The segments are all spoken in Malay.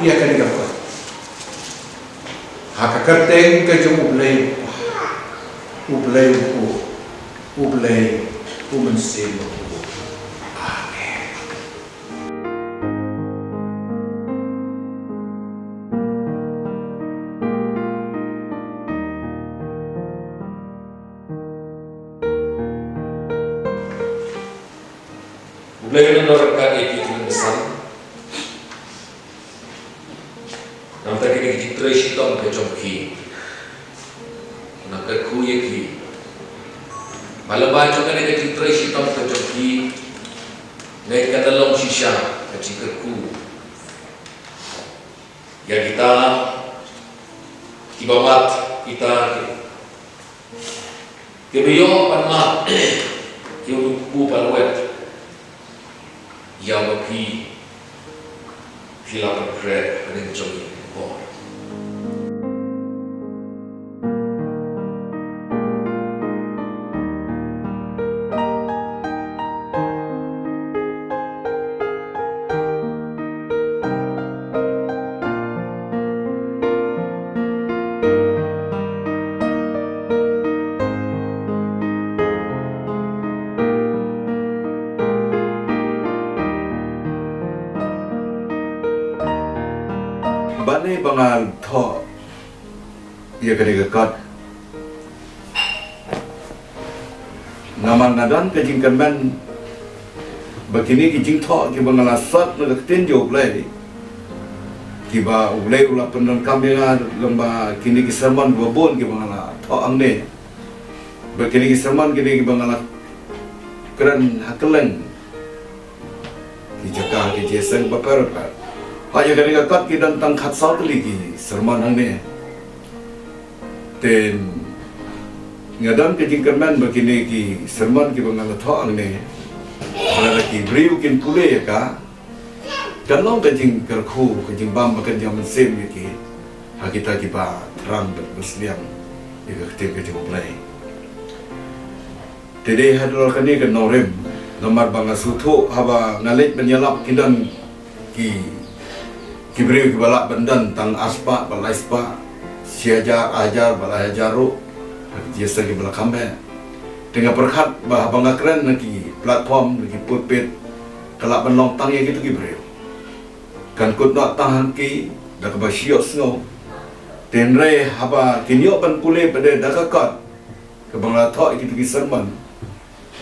ia kan dapat hak kerteng ke jemu ublay umenselo. Amen. Ublay menorkan iki besar. Nampak ini kita isikan kecomki, nak kuye ki. Malam baca kan kita isikan kecomki, naik ke dalam sisa kecil ku. Ya kita ibamat kita kebiyo panma, kebiyo panwet, ya bagi hilang berat dengan jogi. Bani bangal tho ia kena kat naman nadan ke jingkan man begini ki jing tho ki bangal asat na tin job lai ki ba ulai ula pendan kamera lomba kini ki sermon babon ki bangal tho angne begini ki sermon kini ki bangal keren hakeleng ki jaka ki jeseng baper Ayo dari kat kita tentang khat saut lagi sermon ini. Dan ngadam ke jingkerman begini ki sermon ki bangal tho ini. Kalau ki beriu kin pule ya ka. Dan long ke jingkerku ke jingbam bakan jaman sem ki. Hakita ki ba terang berseliang di ke jinglai. Jadi hadul kani ke norem nomor bangal sutu haba ngalit menyalap kidan ki Kibri balak bendan tang aspa balai spa siajar ajar balai ajaru jasa ki balak kambe dengan perkat bah bangga keren lagi platform lagi pulpit kelak benlong tang ya gitu kibri kan kut nak tahan ki dak ba siok snow tenre haba kinyo ban pule pada dakakot ke bangla tho gitu ki sermon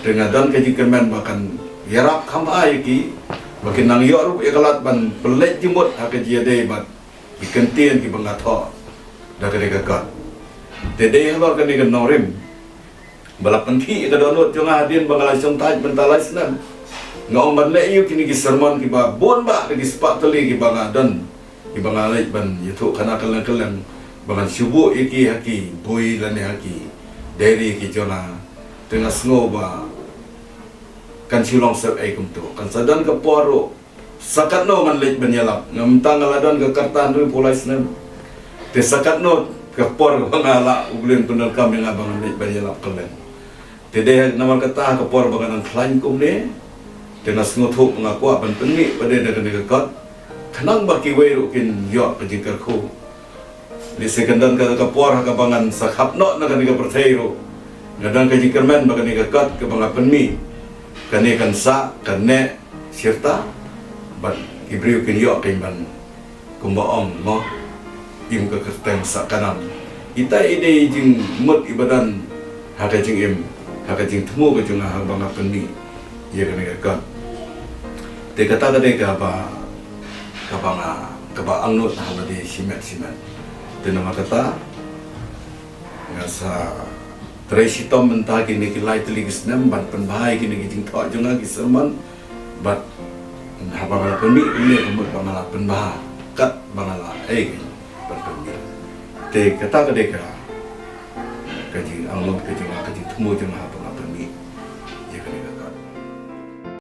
dengan dan ke jikemen makan yarap kamai ki Makin nang yor ya kalat ban pelet jemut hak dia dei bat ikentien ki bangatho dak de gagat tede halor kan ni norim balap nanti ka donot jong adin bangala song taj bentalai senam ngong ban le yu kini ki sermon ki ba bon ba di spak teli ki bangadan ki bangalai ban yutu kana kelang bangan subuh iki haki boy lan haki dari ki jona tengah snow ba kan silong sep ai kumtu kan sadan ke poro sakat no man lej benyalap ngamtang ngaladan ke kartan ru pulai snem te sakat no ke por ngala uglen penal kami ngabang lej benyalap kelen te de nama kata ke por bangan klain kum ne te nas ngotu ngaku ban penni pada de ke kat kanang baki weru kin yo ke jingkar ku di sekendan ke por ka bangan sakhap no na ke perthero ngadan ke jingkar men bagan ke kat ke bangan penmi kane kan sa kane sirta ban ibriu kin yo kin ban kumbaong mo im ke kerteng sa kanam ita ide jing mut ibadan haka jing im haka jing temu ke jung ha bang apeni ye kane ka te kata kade ka ba angnut ha de simet te nama kata ngasa Tracy Tom mentah kini kilai teligis nem ban penbahai kini kijing thok jonga ki sermon bat haba pemi ini umur bangala penbah kat bangala ban pemi te kata kadeka kaji anglom kaji temu jonga